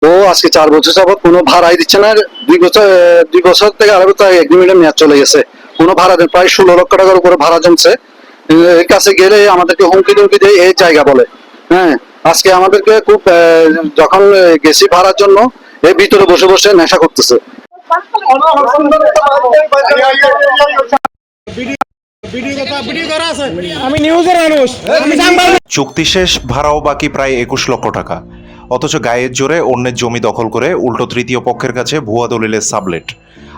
ও আজকে 4 বছর যাবত কোনো ভাড়াই দিচ্ছে না। 2 বছর থেকে আড়াই বছর এগ্রিমেন্টের মেয়াদ চলে গেছে। কোনো ভাড়া দেন, প্রায় 16 লক্ষ টাকার উপরে ভাড়া জমছে। এর কাছে গেলে আমাদেরকে হুমকি টুমকি দিয়ে এই জায়গা বলে। হ্যাঁ, আজকে আমাদেরকে খুব যখন গেছি ভাড়ার জন্য এর ভিতরে বসে বসে নেশা করতেছে। আমি নিউজের মানুষ, আমি সাংবাদিক। চুক্তি শেষ, ভাড়াও বাকি প্রায় 21 লক্ষ টাকা। অথচ গায়ের জোরে অন্যের জমি দখল করে উল্টো তৃতীয় পক্ষের কাছে ভুয়া দলিলের সাবলেট।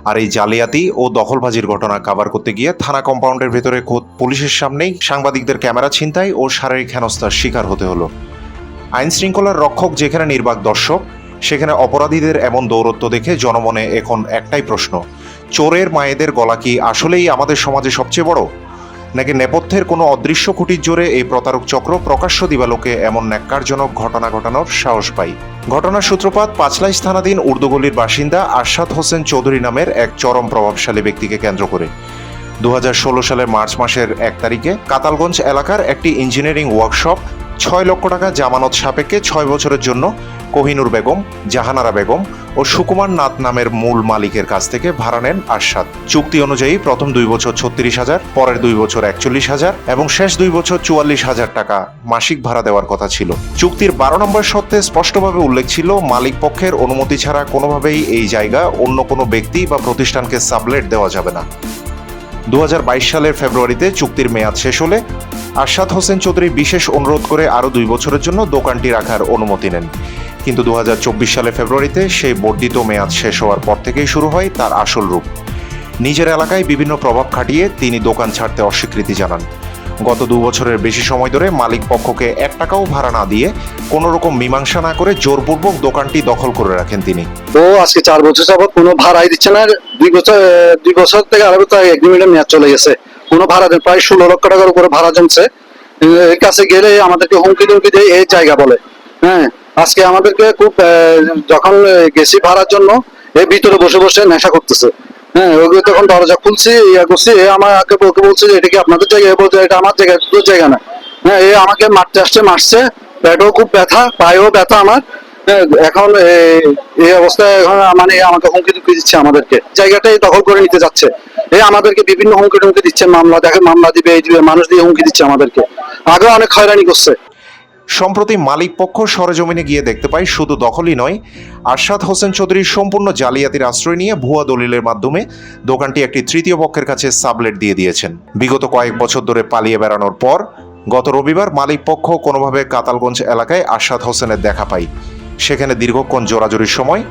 আর এই জালিয়াতি ও দখলবাজির ঘটনা কাভার করতে গিয়ে থানা কম্পাউন্ডের ভেতরে খোদ পুলিশের সামনেই সাংবাদিকদের ক্যামেরা ছিনতাই ও শারীরিক হেনস্থার শিকার হতে হলো। আইন শৃঙ্খলার রক্ষক যেখানে নির্বাক দর্শক, সেখানে অপরাধীদের এমন দৌরত্ব দেখে জনমনে এখন একটাই প্রশ্ন: চোরের মায়েদের গলা কি আসলেই আমাদের সমাজে সবচেয়ে বড়, নাকি নেপথ্যের কোনো অদৃশ্য খুঁটির জোরে এই প্রতারক চক্র প্রকাশ্য দিবালোকে এমন ন্যাক্কারজনক ঘটনা ঘটানোর সাহস পায়? ঘটনার সূত্রপাত পাঁচলাইশ থানাধীন উর্দুগলির বাসিন্দা আরশাদ হোসেন চৌধুরী নামের এক চরম প্রভাবশালী ব্যক্তিকে কেন্দ্র করে। 2016 সালের মার্চ মাসের 1 তারিখে কাতালগঞ্জ এলাকার একটি ইঞ্জিনিয়ারিং ওয়ার্কশপ 6 লক্ষ টাকা জামানত সাপেক্ষে 6 বছরের জন্য কোহিনুর বেগম, জাহানারা বেগম ও সুকুমার নাথ নামের মূল মালিকের কাছ থেকে ভাড়া নেন আরশাদ। চুক্তি অনুযায়ী প্রথম 2 বছর 36,000, পরের 2 বছর 41,000 এবং শেষ 2 বছর 44,000 টাকা মাসিক ভাড়া দেওয়ার কথা ছিল। চুক্তির 12 নম্বর শর্তে স্পষ্টভাবে উল্লেখ ছিল, মালিক পক্ষের অনুমতি ছাড়া কোনোভাবেই এই জায়গা অন্য কোনো ব্যক্তি বা প্রতিষ্ঠানকে সাবলেট দেওয়া যাবে না। 2022 সালের ফেব্রুয়ারিতে চুক্তির মেয়াদ শেষ হলে আরশাদ হোসেন চৌধুরী বিশেষ অনুরোধ করে আরও 2 বছরের জন্য দোকানটি রাখার অনুমতি নেন। কিন্তু 2024 সালের ফেব্রুয়ারিতে সেই বর্ধিত মেয়াদ শেষ হওয়ার পর থেকেই শুরু হয় তার আসল রূপ। নিজের এলাকায় বিভিন্ন প্রভাব খাটিয়ে তিনি দোকান ছাড়তে অস্বীকৃতি জানান। গত 2 বছরের বেশি সময় ধরে মালিক পক্ষকে 1 টাকাও ভাড়া না দিয়ে কোনো রকম মীমাংসা না করে জোরপূর্বক দোকানটি দখল করে রাখেন তিনি। ও আজকে 4 বছর যাবত কোনো ভাড়াই দিচ্ছে না। 2 বছর থেকে আড়াই বছর এগ্রিমেন্টের মেয়াদ চলে গেছে। কোনো ভাড়া দেন, প্রায় 16 লক্ষ টাকার উপরে ভাড়া জমছে। এর কাছে গেলে আমাদেরকে হুমকি টুমকি দিয়ে এই জায়গা বলে। হ্যাঁ, আজকে আমাদেরকে খুব যখন গেছি ভাড়ার জন্য এর ভিতরে বসে বসে নেশা করতেছে। হ্যাঁ, ওগুলো তখন দরজা খুলছি, ইয়া করছি, এ আমার আগে ওকে বলছে যে এটা কি আপনাদের জায়গা? বলছে এটা আমার জায়গা, তোর জায়গা না। হ্যাঁ, এ আমাকে মারছে, পেটেও খুব ব্যথা, পায়েও ব্যথা আমার। হ্যাঁ, এখন এই অবস্থায় এখন মানে আমাকে হুমকি টুমকি দিচ্ছে, আমাদেরকে জায়গাটাই দখল করে নিতে যাচ্ছে। আমাদেরকে বিভিন্ন হুমকি টুমকি দিচ্ছে, মামলা দিবে, এই দিবে, মানুষ দিয়ে হুমকি দিচ্ছে আমাদেরকে। আগেও অনেক হয়রানি করছে। সম্প্রতি মালিক পক্ষ সরেজমিনে গিয়ে দেখতে পায় শুধু দখলই নয়, আরশাদ হোসেন চৌধুরী সম্পূর্ণ জালিয়াতির আশ্রয় নিয়ে ভুয়া দলিলের মাধ্যমে দোকানটি একটি তৃতীয় পক্ষের কাছে সাবলেট দিয়ে দিয়েছেন। বিগত কয়েক বছর ধরে পালিয়ে বেড়ানোর পর গত রবিবার মালিক পক্ষ কোনোভাবে কাতালগঞ্জ এলাকায় আরশাদ হোসেনের দেখা পায়। সেখানে দীর্ঘক্ষণ জোরাজুরির সময়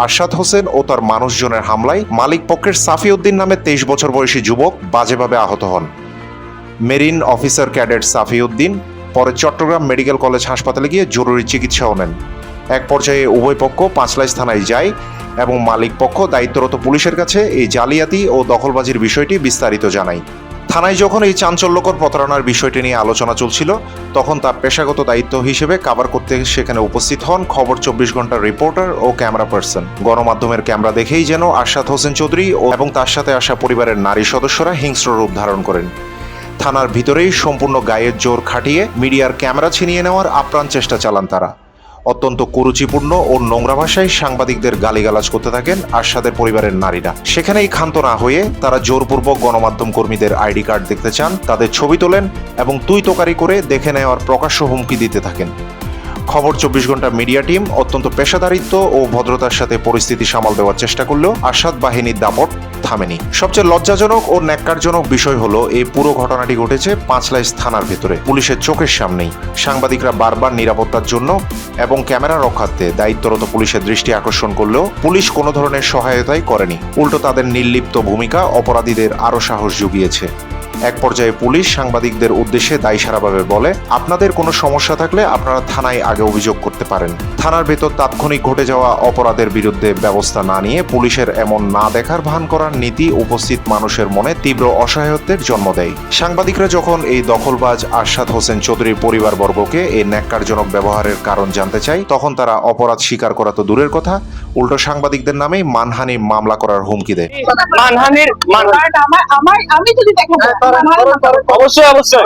আরশাদ হোসেন ও তার মানুষজনের হামলায় মালিক পক্ষের সাফিউদ্দিন নামে 23 বছর বয়সী যুবক বাজেভাবে আহত হন। মেরিন অফিসার ক্যাডেট সাফিউদ্দিন পরে চট্টগ্রাম মেডিকেল কলেজ হাসপাতালে গিয়ে জরুরি চিকিৎসাও নেন। এক পর্যায়ে উভয় পক্ষ পাঁচলাইশ থানায় যায় এবং মালিক পক্ষ দায়িত্বরত পুলিশের কাছে এই জালিয়াতি ও দখলবাজির বিষয়টি বিস্তারিত জানায়। থানায় যখন এই চাঞ্চল্যকর প্রতারণার বিষয়টি নিয়ে আলোচনা চলছিল, তখন তার পেশাগত দায়িত্ব হিসেবে কাভার করতে সেখানে উপস্থিত হন খবর 24 ঘন্টার রিপোর্টার ও ক্যামেরা পার্সন। গণমাধ্যমের ক্যামেরা দেখেই যেন আরশাদ হোসেন চৌধুরী এবং তার সাথে আসা পরিবারের নারী সদস্যরা হিংস্র রূপ ধারণ করেন। থানার ভিতরেই সম্পূর্ণ গায়ের জোর খাটিয়ে মিডিয়ার ক্যামেরা ছিনিয়ে নেওয়ার আপ্রাণ চেষ্টা চালান তারা। অত্যন্ত কুরুচিপূর্ণ ও নোংরা ভাষায় সাংবাদিকদের গালিগালাজ করতে থাকেন আরশাদের পরিবারের নারীরা। সেখানেই ক্ষান্ত না হয়ে তারা জোরপূর্বক গণমাধ্যম কর্মীদের আইডি কার্ড দেখতে চান, তাদের ছবি তোলেন এবং তুই তোকারি করে দেখে নেওয়ার প্রকাশ্য হুমকি দিতে থাকেন। খবর 24 ঘন্টা মিডিয়া টিম অত্যন্ত পেশাদারিত্ব ও ভদ্রতার সাথে পরিস্থিতি সামাল দেওয়ার চেষ্টা করলেও আরশাদ বাহিনীর দাপট থামেনি। সবচেয়ে লজ্জাজনক ও ন্যাক্কারজনক বিষয় হলো এই পুরো ঘটনাটি ঘটেছে পাঁচলাইশ থানার ভেতরে, পুলিশের চোখের সামনেই। সাংবাদিকরা বারবার নিরাপত্তার জন্য এবং ক্যামেরা রক্ষার্থে দায়িত্বরত পুলিশের দৃষ্টি আকর্ষণ করলেও পুলিশ কোনো ধরনের সহায়তাই করেনি। উল্টো তাদের নির্লিপ্ত ভূমিকা অপরাধীদের আরও সাহস জুগিয়েছে। এক পর্যায়ে পুলিশ সাংবাদিকদের উদ্দেশ্যে দায়সারাভাবে বলে, আপনাদের কোনো সমস্যা থাকলে আপনারা থানায় আগে অভিযোগ করতে পারেন। থানার ভেতর তাৎক্ষণিক ঘটে যাওয়া অপরাধের বিরুদ্ধে ব্যবস্থা না নিয়ে পুলিশের এমন না দেখার ভান করার নীতি উপস্থিত মানুষের মনে তীব্র অসহায়ত্বের জন্ম দেয়। সাংবাদিকরা যখন এই দখলবাজ আরশাদ হোসেন চৌধুরীর পরিবারবর্গকে এই ন্যাক্কারজনক ব্যবহারের কারণ জানতে চায়, তখন তারা অপরাধ স্বীকার করা তো দূরের কথা, উল্টো সাংবাদিকদের নামেই মানহানির মামলা করার হুমকি দেয়। মানহানির আমি যদি দেখো অবশ্যই অবশ্যই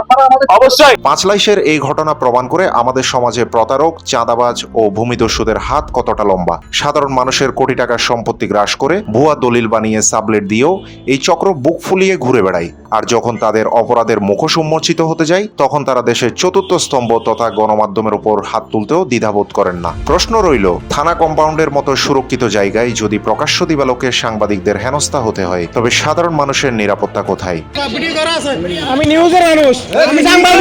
অবশ্যই। পাঁচলাইশের এই ঘটনা প্রমাণ করে আমাদের সমাজে প্রতারক, চাঁদাবাজ ও ভূমিদস্যুদের হাত কতটা লম্বা। সাধারণ মানুষের কোটি টাকার সম্পত্তি গ্রাস করে ভুয়া দলিল বানিয়ে সাবলেট দিয়েও এই চক্র বুক ফুলিয়ে ঘুরে বেড়ায়। আর যখন তাদের অপরাধের মুখোশ উন্মোচিত হতে যায়, তখন তারা দেশের চতুর্থ স্তম্ভ তথা গণমাধ্যমের উপর হাত তুলতেও দ্বিধাবোধ করেন না। প্রশ্ন রইল, থানা কম্পাউন্ডের মতো সুরক্ষিত জায়গায় যদি প্রকাশ্য দিবালোকে সাংবাদিকদের হেনস্থা হতে হয়, তবে সাধারণ মানুষের নিরাপত্তা কোথায়? আমি নিউজের মানুষ, আমি সাংবাদিক।